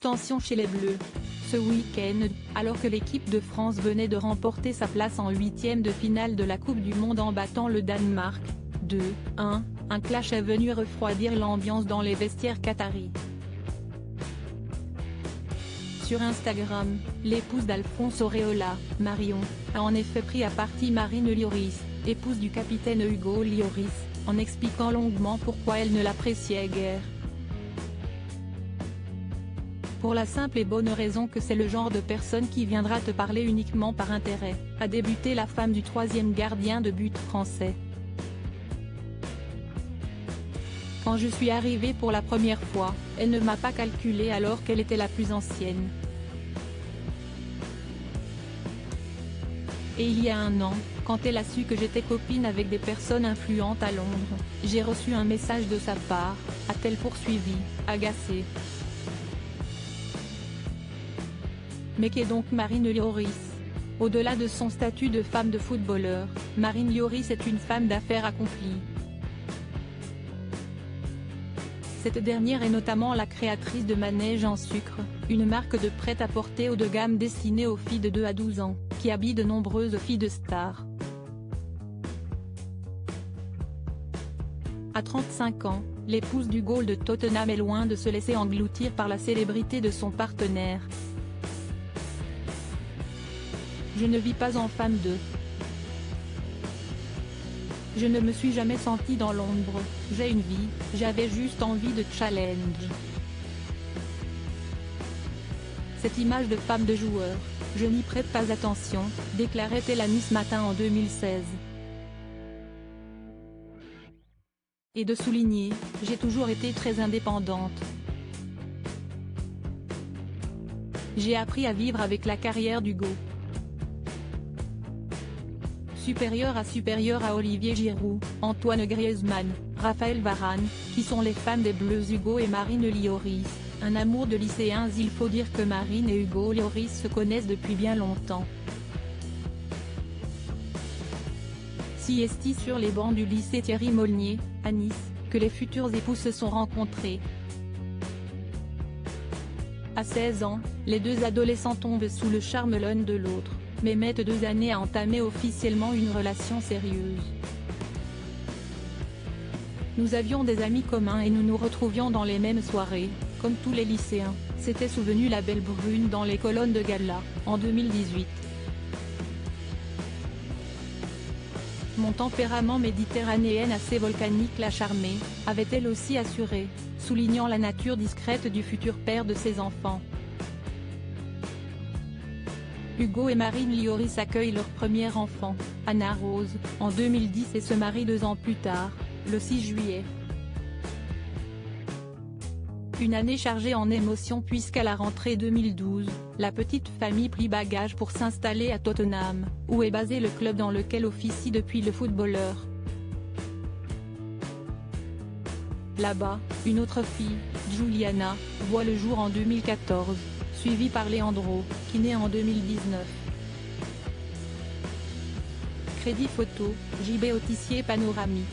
tension chez les Bleus. Ce week-end, alors que l'équipe de France venait de remporter sa place en huitième de finale de la Coupe du Monde en battant le Danemark, 2-1, un clash est venu refroidir l'ambiance dans les vestiaires qataris. Sur Instagram, l'épouse d'Alphonse Areola, Marion, a en effet pris à partie Marine Lloris, épouse du capitaine Hugo Lloris, en expliquant longuement pourquoi elle ne l'appréciait guère. Pour la simple et bonne raison que c'est le genre de personne qui viendra te parler uniquement par intérêt, a débuté la femme du troisième gardien de but français. Quand je suis arrivée pour la première fois, elle ne m'a pas calculé alors qu'elle était la plus ancienne. Et il y a un an, quand elle a su que j'étais copine avec des personnes influentes à Londres, j'ai reçu un message de sa part, a-t-elle poursuivi, agacée. Mais qu'est donc Marine Lloris? Au-delà de son statut de femme de footballeur, Marine Lloris est une femme d'affaires accomplie. Cette dernière est notamment la créatrice de Manège en sucre, une marque de prêt-à-porter haut de gamme destinée aux filles de 2 à 12 ans, qui habille de nombreuses filles de stars. À 35 ans, l'épouse du goal de Tottenham est loin de se laisser engloutir par la célébrité de son partenaire. Je ne vis pas en femme de. Je ne me suis jamais sentie dans l'ombre, j'ai une vie, j'avais juste envie de challenge. Cette image de femme de joueur, je n'y prête pas attention, déclarait-elle à Nice Matin en 2016. Et de souligner, j'ai toujours été très indépendante. J'ai appris à vivre avec la carrière d'Hugo. Supérieur à Olivier Giroud, Antoine Griezmann, Raphaël Varane, qui sont les fans des Bleus Hugo et Marine Lloris, un amour de lycéens. Il faut dire que Marine et Hugo Lloris se connaissent depuis bien longtemps. Si est-il sur les bancs du lycée Thierry Molnier, à Nice, que les futurs époux se sont rencontrés. À 16 ans, les deux adolescents tombent sous le charme l'un de l'autre, mais mettent 2 années à entamer officiellement une relation sérieuse. Nous avions des amis communs et nous nous retrouvions dans les mêmes soirées, comme tous les lycéens, s'était souvenu la belle brune dans les colonnes de gala, en 2018. Mon tempérament méditerranéen assez volcanique l'a charmée, avait-elle aussi assuré, soulignant la nature discrète du futur père de ses enfants. Hugo et Marine Lloris accueillent leur premier enfant, Anna Rose, en 2010 et se marient 2 ans plus tard, le 6 juillet. Une année chargée en émotions puisqu'à la rentrée 2012, la petite famille plie bagage pour s'installer à Tottenham, où est basé le club dans lequel officie depuis le footballeur. Là-bas, une autre fille, Giuliana, voit le jour en 2014. Suivi par Leandro, qui naît en 2019. Crédit photo, JB Autissier panoramique.